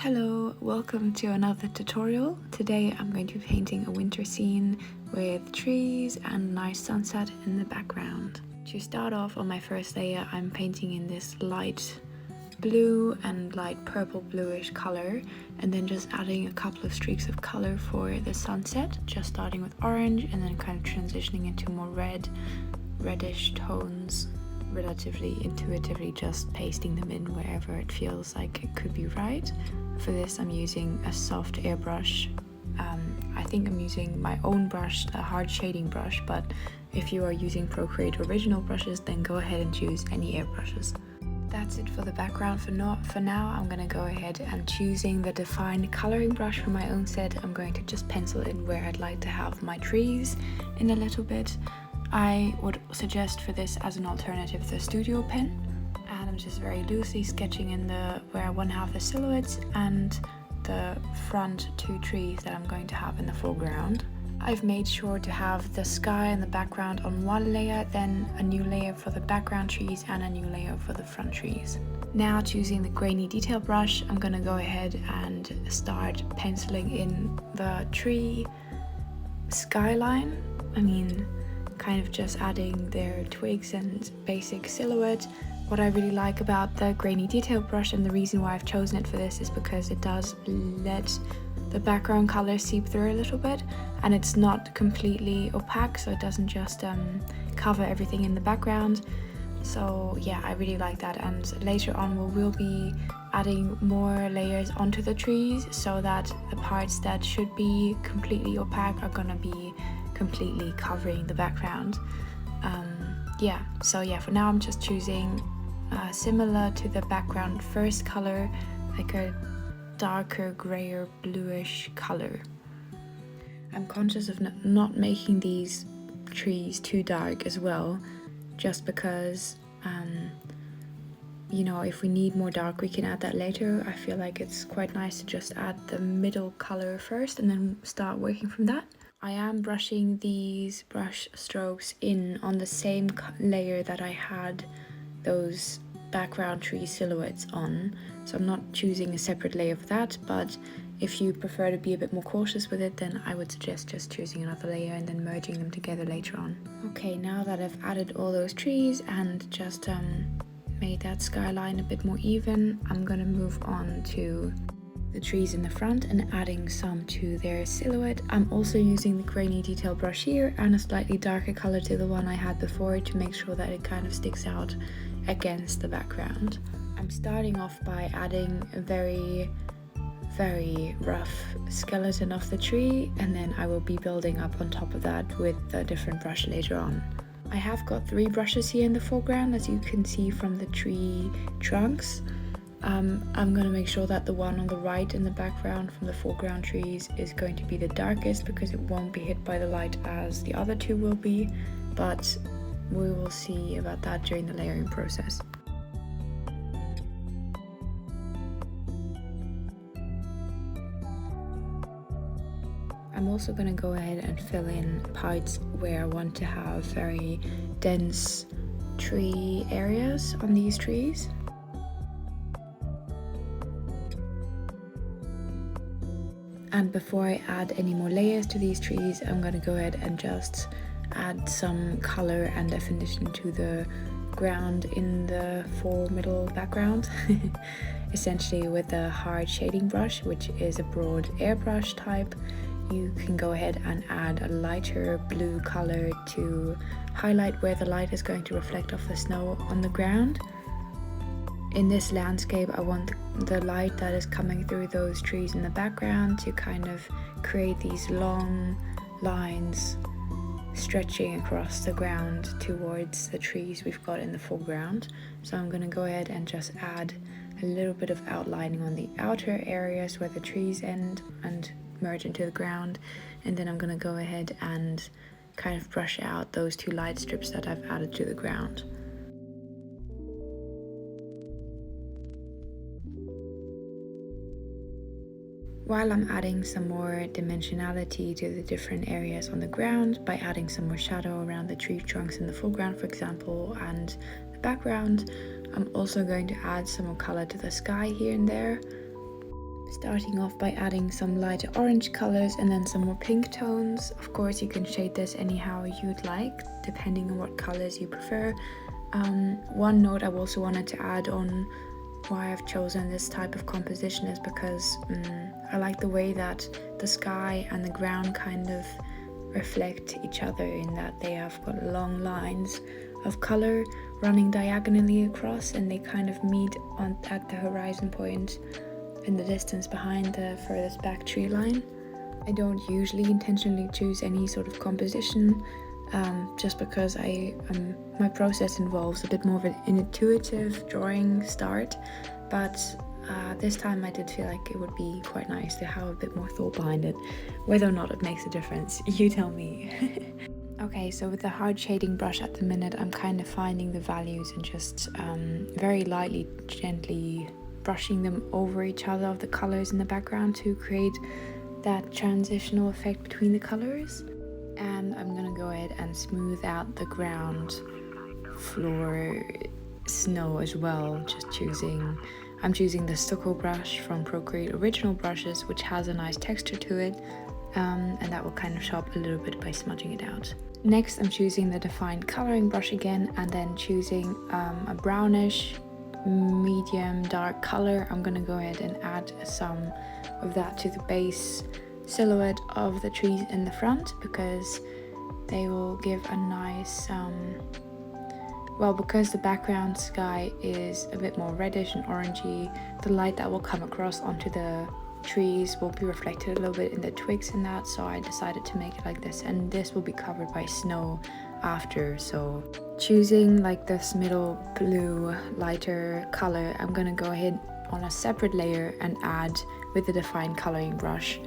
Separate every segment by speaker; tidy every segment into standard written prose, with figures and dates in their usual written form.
Speaker 1: Hello, welcome to another tutorial. Today I'm going to be painting a winter scene with trees and nice sunset in the background. To start off, on my first layer I'm painting in this light blue and light purple bluish color, and then just adding a couple of streaks of color for the sunset, just starting with orange and then kind of transitioning into more reddish tones, relatively intuitively just pasting them in wherever it feels like it could be right. For this I'm using a soft airbrush. I think I'm using my own brush, a hard shading brush, but if you are using Procreate original brushes, then go ahead and choose any airbrushes. That's it for the background. For now, I'm going to go ahead and choosing the defined coloring brush for my own set. I'm going to just pencil in where I'd like to have my trees in a little bit. I would suggest for this as an alternative the studio pen, and I'm just very loosely sketching in where I want to have the silhouettes and the front two trees that I'm going to have in the foreground. I've made sure to have the sky and the background on one layer, then a new layer for the background trees and a new layer for the front trees. Now, choosing the grainy detail brush, I'm going to go ahead and start penciling in the tree skyline. Kind of just adding their twigs and basic silhouette. What I really like about the grainy detail brush, and the reason why I've chosen it for this, is because it does let the background color seep through a little bit, and it's not completely opaque, so it doesn't just cover everything in the background. So yeah, I really like that, and later on we will be adding more layers onto the trees so that the parts that should be completely opaque are gonna be completely covering the background. For now I'm just choosing similar to the background first color, like a darker grayer bluish color. I'm conscious of not making these trees too dark as well, just because if we need more dark we can add that later. I feel like it's quite nice to just add the middle color first and then start working from that. I am brushing these brush strokes in on the same layer that I had those background tree silhouettes on, so I'm not choosing a separate layer for that, but if you prefer to be a bit more cautious with it, then I would suggest just choosing another layer and then merging them together later on. Okay, now that I've added all those trees and just made that skyline a bit more even, I'm gonna move on to the trees in the front and adding some to their silhouette. I'm also using the grainy detail brush here and a slightly darker color to the one I had before to make sure that it kind of sticks out against the background. I'm starting off by adding a very rough skeleton of the tree, and then I will be building up on top of that with a different brush later on. I have got 3 brushes here in the foreground, as you can see from the tree trunks. I'm going to make sure that the one on the right in the background from the foreground trees is going to be the darkest, because it won't be hit by the light as the other two will be, but we will see about that during the layering process. I'm also going to go ahead and fill in parts where I want to have very dense tree areas on these trees. And before I add any more layers to these trees, I'm going to go ahead and just add some color and definition to the ground in the middle background. Essentially with a hard shading brush, which is a broad airbrush type, you can go ahead and add a lighter blue color to highlight where the light is going to reflect off the snow on the ground. In this landscape, I want the light that is coming through those trees in the background to kind of create these long lines stretching across the ground towards the trees we've got in the foreground. So I'm going to go ahead and just add a little bit of outlining on the outer areas where the trees end and merge into the ground, and then I'm going to go ahead and kind of brush out those 2 light strips that I've added to the ground. While I'm adding some more dimensionality to the different areas on the ground by adding some more shadow around the tree trunks in the foreground, for example, and the background, I'm also going to add some more color to the sky here and there. Starting off by adding some lighter orange colors and then some more pink tones. Of course, you can shade this anyhow you'd like, depending on what colors you prefer. One note I also wanted to add on why I've chosen this type of composition is because I like the way that the sky and the ground kind of reflect each other, in that they have got long lines of color running diagonally across, and they kind of meet at the horizon point in the distance behind the furthest back tree line. I don't usually intentionally choose any sort of composition, just because my process involves a bit more of an intuitive drawing start, but this time I did feel like it would be quite nice to have a bit more thought behind it. Whether or not it makes a difference, you tell me. Okay, so with the hard shading brush at the minute, I'm kind of finding the values and just very lightly, gently brushing them over each other of the colors in the background to create that transitional effect between the colors. And I'm gonna go ahead and smooth out the ground floor snow as well, I'm choosing the stucco brush from Procreate Original Brushes, which has a nice texture to it, and that will kind of show up a little bit by smudging it out. Next, I'm choosing the defined coloring brush again, and then choosing a brownish medium dark color. I'm gonna go ahead and add some of that to the base silhouette of the trees in the front, because they will give a nice because the background sky is a bit more reddish and orangey, the light that will come across onto the trees will be reflected a little bit in the twigs and that, so I decided to make it like this, and this will be covered by snow after. So choosing like this middle blue lighter color, I'm gonna go ahead on a separate layer and add, with the defined coloring brush,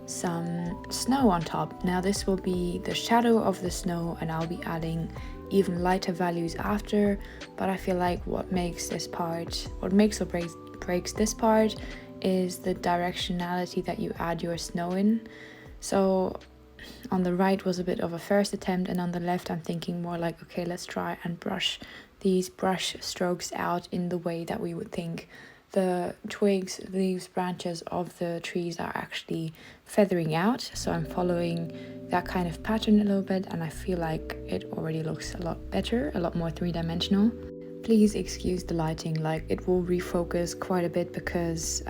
Speaker 1: some snow on top. Now this will be the shadow of the snow, and I'll be adding even lighter values after, but I feel like what makes or breaks this part is the directionality that you add your snow in. So on the right was a bit of a first attempt, and on the left I'm thinking more like, okay, let's try and brush these brush strokes out in the way that we would think the twigs, leaves, branches of the trees are actually feathering out. So I'm following that kind of pattern a little bit, and I feel like it already looks a lot better, a lot more three-dimensional. Please excuse the lighting, like it will refocus quite a bit because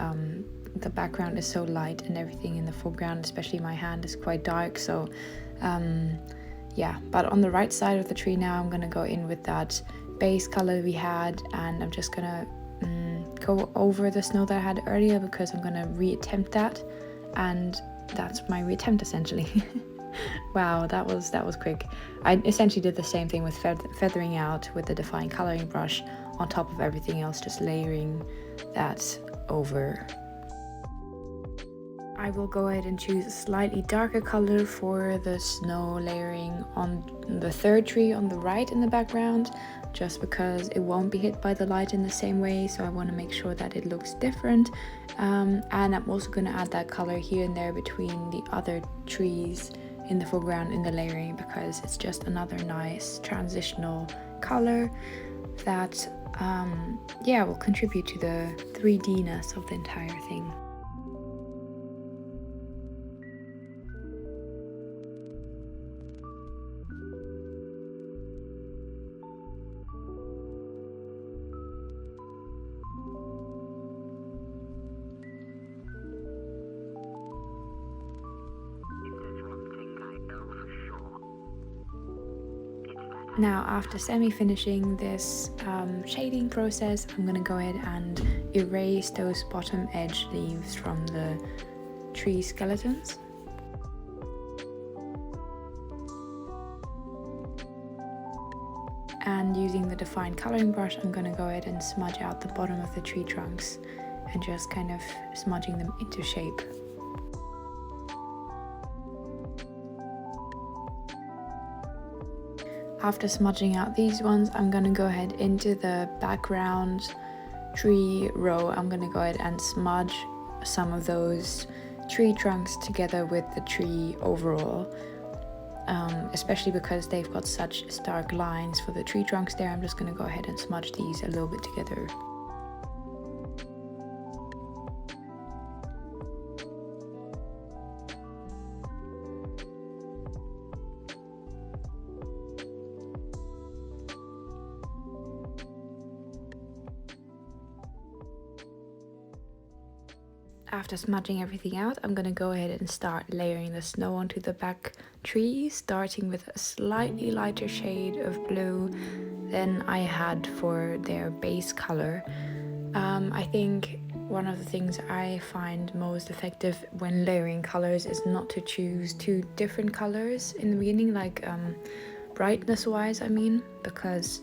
Speaker 1: the background is so light and everything in the foreground, especially my hand, is quite dark. So yeah, but on the right side of the tree now, I'm gonna go in with that base color we had, and I'm just gonna go over the snow that I had earlier, because I'm gonna reattempt that, and that's my reattempt essentially. Wow, that was quick. I essentially did the same thing with feathering out with the defined coloring brush on top of everything else, just layering that over. I will go ahead and choose a slightly darker color for the snow layering on the third tree on the right in the background, just because it won't be hit by the light in the same way, so I want to make sure that it looks different. And I'm also going to add that color here and there between the other trees in the foreground in the layering, because it's just another nice transitional color that will contribute to the 3D-ness of the entire thing. Now, after semi-finishing this shading process, I'm gonna go ahead and erase those bottom edge leaves from the tree skeletons. And using the defined coloring brush, I'm gonna go ahead and smudge out the bottom of the tree trunks and just kind of smudging them into shape. After smudging out these ones, I'm gonna go ahead into the background tree row. I'm gonna go ahead and smudge some of those tree trunks together with the tree overall, especially because they've got such stark lines for the tree trunks there. I'm just gonna go ahead and smudge these a little bit together. After smudging everything out, I'm gonna go ahead and start layering the snow onto the back trees, starting with a slightly lighter shade of blue than I had for their base color. I think one of the things I find most effective when layering colors is not to choose two different colors in the beginning, like brightness wise, I mean, because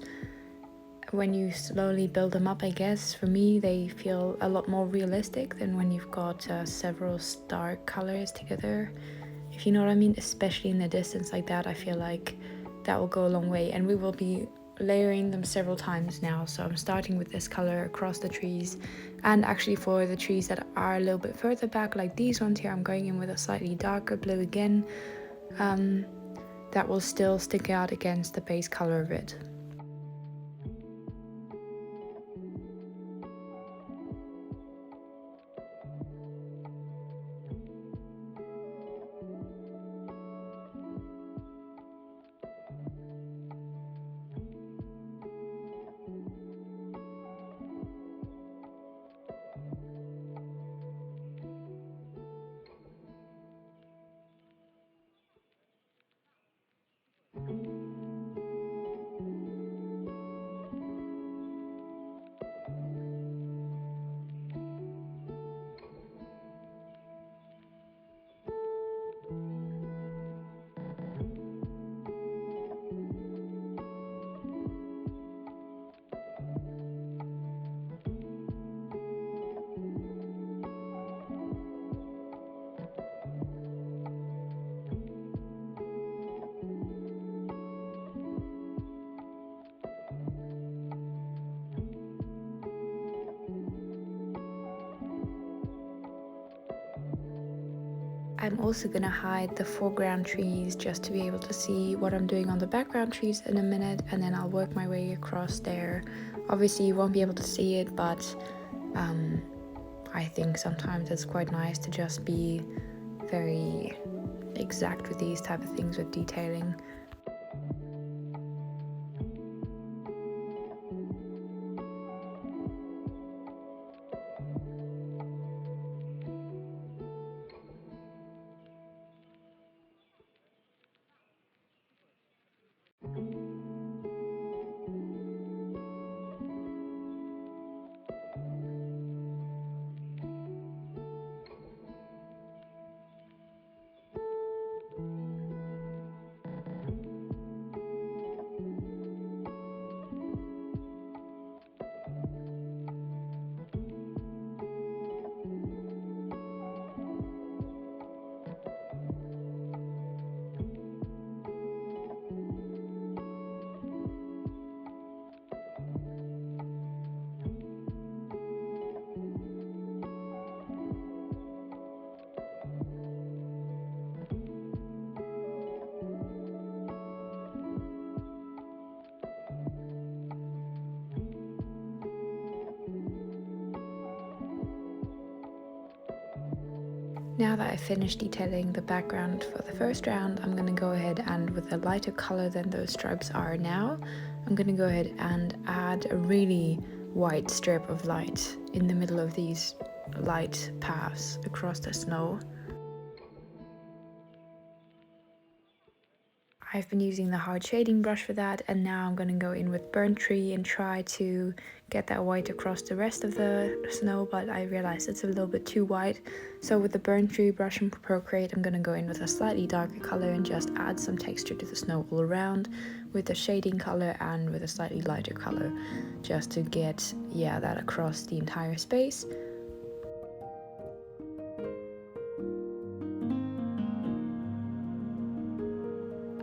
Speaker 1: when you slowly build them up, I guess, for me, they feel a lot more realistic than when you've got several stark colors together, if you know what I mean, especially in the distance like that. I feel like that will go a long way, and we will be layering them several times now. So I'm starting with this color across the trees, and actually for the trees that are a little bit further back, like these ones here, I'm going in with a slightly darker blue again. That will still stick out against the base color of it. I'm also gonna hide the foreground trees just to be able to see what I'm doing on the background trees in a minute, and then I'll work my way across there. Obviously you won't be able to see it, but I think sometimes it's quite nice to just be very exact with these type of things with detailing. Now that I've finished detailing the background for the first round, I'm going to go ahead and, with a lighter color than those stripes are now, I'm going to go ahead and add a really white strip of light in the middle of these light paths across the snow. I've been using the hard shading brush for that, and now I'm going to go in with burnt tree and try to get that white across the rest of the snow, but I realized it's a little bit too white. So with the burnt tree brush and Procreate, I'm going to go in with a slightly darker color and just add some texture to the snow all around with the shading color and with a slightly lighter color, just to get, yeah, that across the entire space.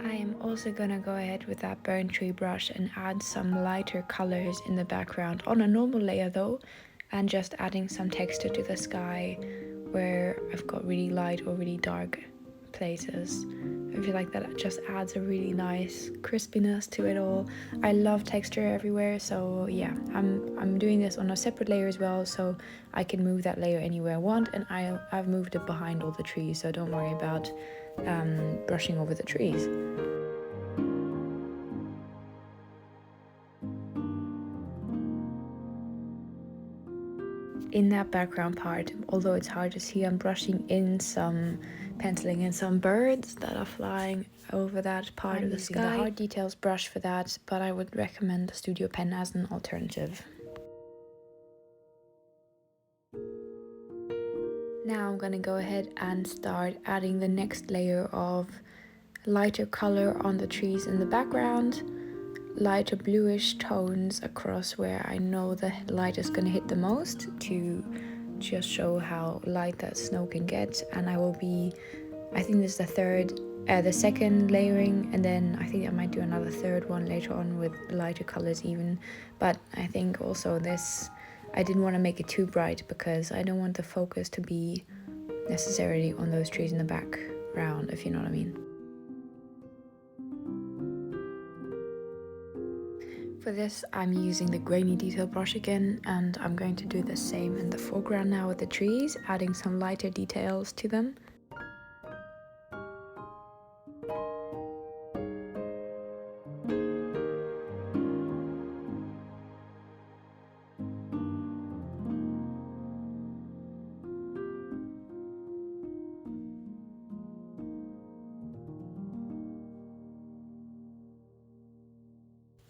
Speaker 1: I am also gonna go ahead with that burnt tree brush and add some lighter colors in the background on a normal layer though, and just adding some texture to the sky where I've got really light or really dark places. I feel like that just adds a really nice crispiness to it all. I love texture everywhere, so yeah, I'm doing this on a separate layer as well, so I can move that layer anywhere I want, and I've moved it behind all the trees, so don't worry about brushing over the trees. in that background part, although it's hard to see, I'm brushing in some, penciling in some birds that are flying over that part of the sky. I'm using the hard details brush for that, but I would recommend the Studio pen as an alternative. Now I'm gonna go ahead and start adding the next layer of lighter color on the trees in the background, lighter bluish tones across where I know the light is gonna hit the most to just show how light that snow can get. And I think this is the second layering, and then I think I might do another third one later on with lighter colors even. But I think also I didn't want to make it too bright because I don't want the focus to be necessarily on those trees in the background, if you know what I mean. For this, I'm using the grainy detail brush again, and I'm going to do the same in the foreground now with the trees, adding some lighter details to them.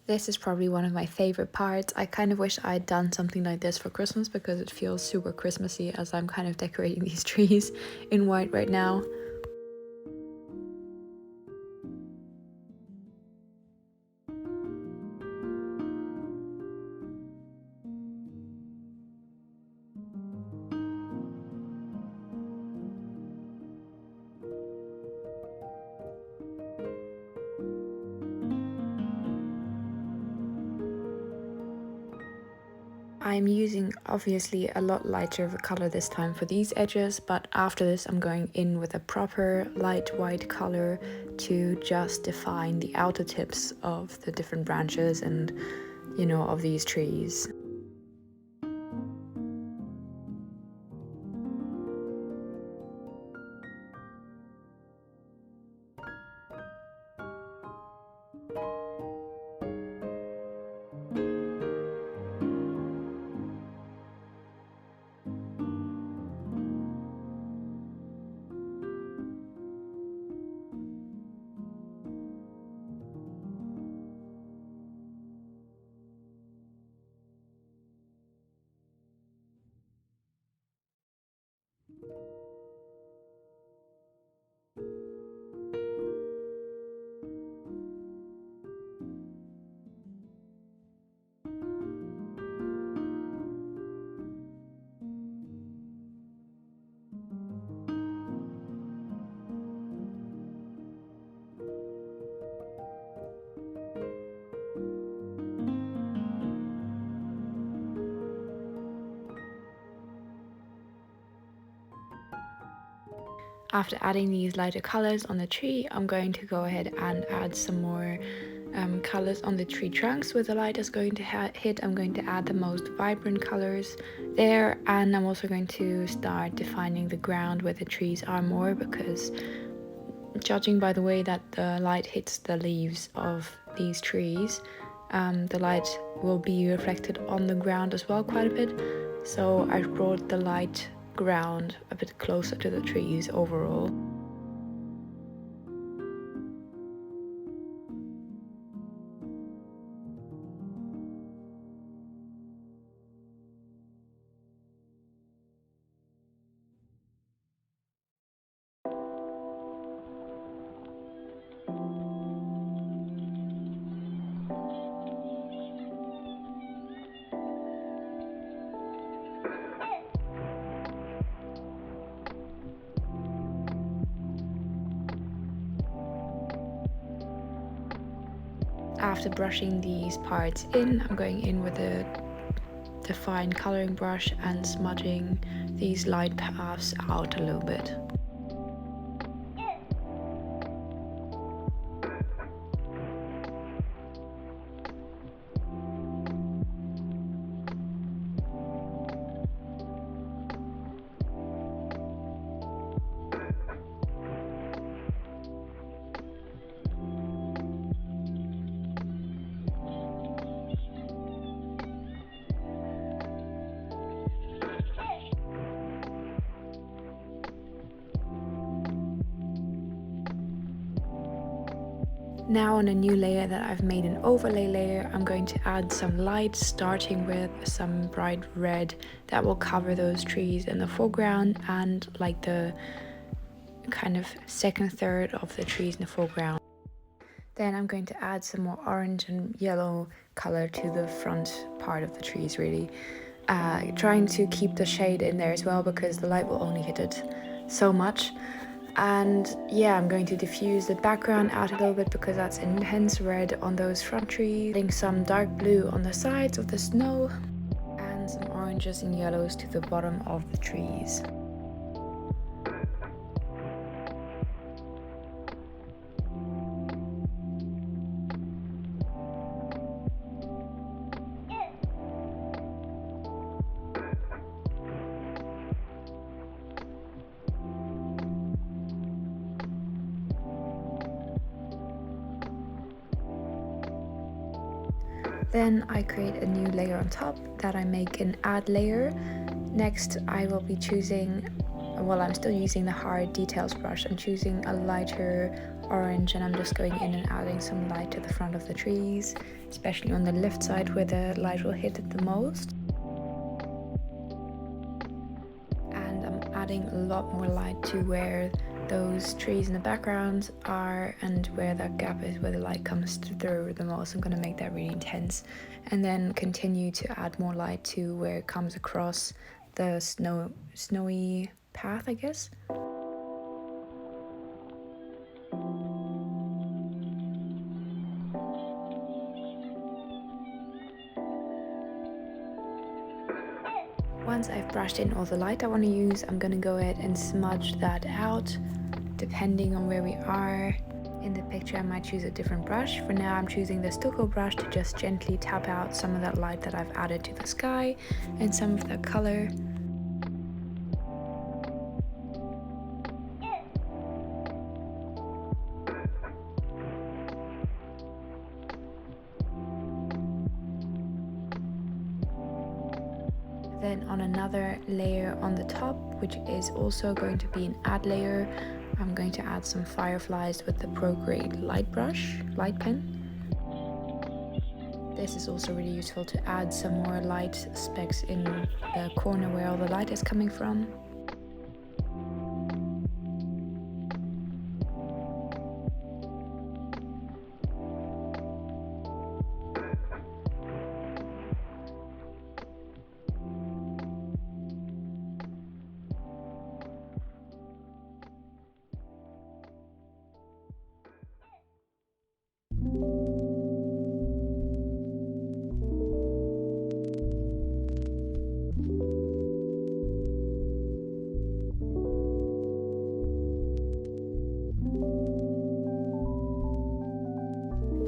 Speaker 1: This is probably one of my favorite parts. I kind of wish I'd done something like this for Christmas because it feels super Christmassy as I'm kind of decorating these trees in white right now. I'm using obviously a lot lighter of a color this time for these edges, but after this I'm going in with a proper light white color to just define the outer tips of the different branches and, you know, of these trees. After adding these lighter colors on the tree, I'm going to go ahead and add some more colors on the tree trunks where the light is going to hit. I'm going to add the most vibrant colors there, and I'm also going to start defining the ground where the trees are more, because judging by the way that the light hits the leaves of these trees, the light will be reflected on the ground as well quite a bit. So I've brought the light ground a bit closer to the trees overall. After brushing these parts in, I'm going in with a defined coloring brush and smudging these light paths out a little bit. Now on a new layer that I've made an overlay layer, I'm going to add some light, starting with some bright red that will cover those trees in the foreground and like the kind of second third of the trees in the foreground. Then I'm going to add some more orange and yellow color to the front part of the trees, really. Trying to keep the shade in there as well because the light will only hit it so much. And yeah, I'm going to diffuse the background out a little bit because that's intense red on those front trees. Adding some dark blue on the sides of the snow and some oranges and yellows to the bottom of the trees. Then I create a new layer on top that I make an add layer. Next I will be choosing, well, I'm still using the hard details brush. I'm choosing a lighter orange and I'm just going in and adding some light to the front of the trees, especially on the left side where the light will hit it the most. And I'm adding a lot more light to where those trees in the background are and where that gap is where the light comes through the most. I'm going to make that really intense and then continue to add more light to where it comes across the snowy path, I guess. Once I've brushed in all the light I want to use, I'm going to go ahead and smudge that out. Depending on where we are in the picture, I might choose a different brush. For now, I'm choosing the stucco brush to just gently tap out some of that light that I've added to the sky and some of that color. Then on another layer on the top, which is also going to be an add layer, I'm going to add some fireflies with the Procreate light pen. This is also really useful to add some more light specks in the corner where all the light is coming from.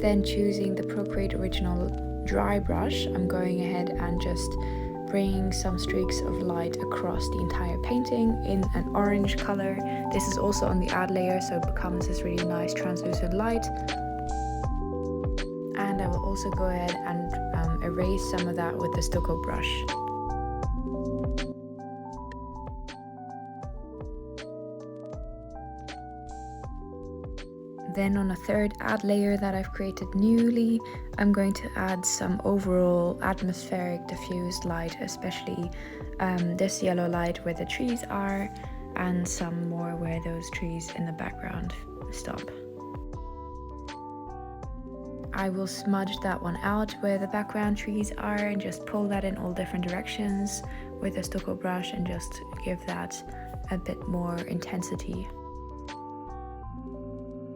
Speaker 1: Then choosing the Procreate Original dry brush, I'm going ahead and just bringing some streaks of light across the entire painting in an orange color. This is also on the add layer, so it becomes this really nice translucent light. And I will also go ahead and erase some of that with the stucco brush. Then on a third add layer that I've created newly, I'm going to add some overall atmospheric diffused light, especially this yellow light where the trees are and some more where those trees in the background stop. I will smudge that one out where the background trees are and just pull that in all different directions with a stucco brush and just give that a bit more intensity.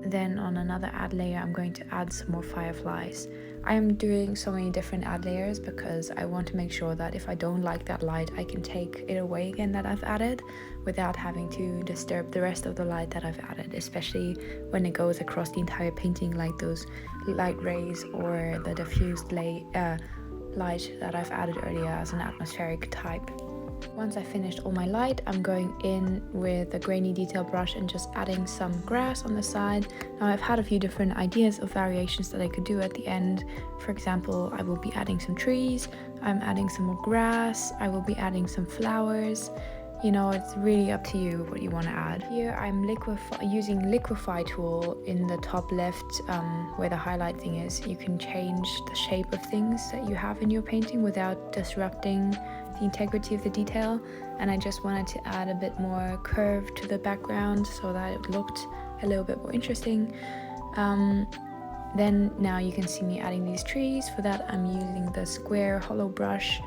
Speaker 1: Then on another add layer, I'm going to add some more fireflies. I am doing so many different add layers because I want to make sure that if I don't like that light, I can take it away again that I've added without having to disturb the rest of the light that I've added, especially when it goes across the entire painting like those light rays or the diffused light that I've added earlier as an atmospheric type. Once I finished all my light, I'm going in with a grainy detail brush and just adding some grass on the side. Now I've had a few different ideas of variations that I could do at the end. For example, I will be adding some trees, I'm adding some more grass, I will be adding some flowers, You know, it's really up to you what you want to add. Here I'm using liquefy tool in the top left where the highlight thing is. You can change the shape of things that you have in your painting without disrupting the integrity of the detail, and I just wanted to add a bit more curve to the background so that it looked a little bit more interesting. Then now you can see me adding these trees. For that I'm using the square hollow brush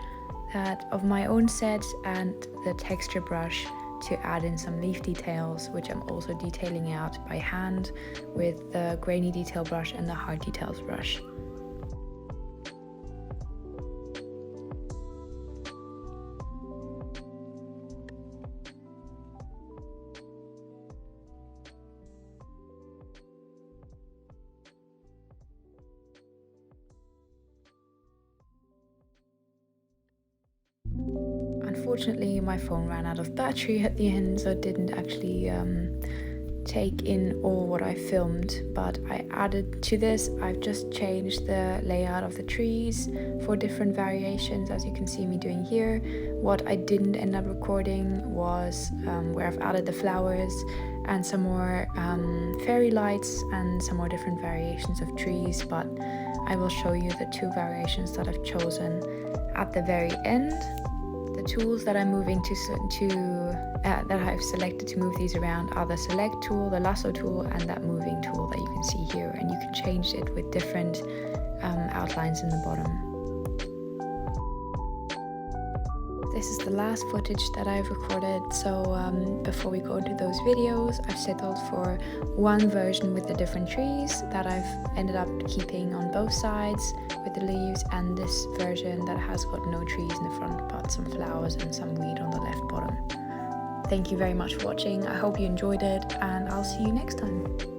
Speaker 1: of my own set and the texture brush to add in some leaf details, which I'm also detailing out by hand with the grainy detail brush and the hard details brush. Unfortunately, my phone ran out of battery at the end, so it didn't actually take in all what I filmed, but I added to this. I've just changed the layout of the trees for different variations, as you can see me doing here. What I didn't end up recording was where I've added the flowers and some more fairy lights and some more different variations of trees, but I will show you the two variations that I've chosen at the very end. The tools that I'm moving that I've selected to move these around are the select tool, the lasso tool, and that moving tool that you can see here, and you can change it with different outlines in the bottom. This is the last footage that I've recorded, so before we go into those videos, I've settled for one version with the different trees that I've ended up keeping on both sides with the leaves, and this version that has got no trees in the front but some flowers and some weed on the left bottom. Thank you very much for watching. I hope you enjoyed it, and I'll see you next time.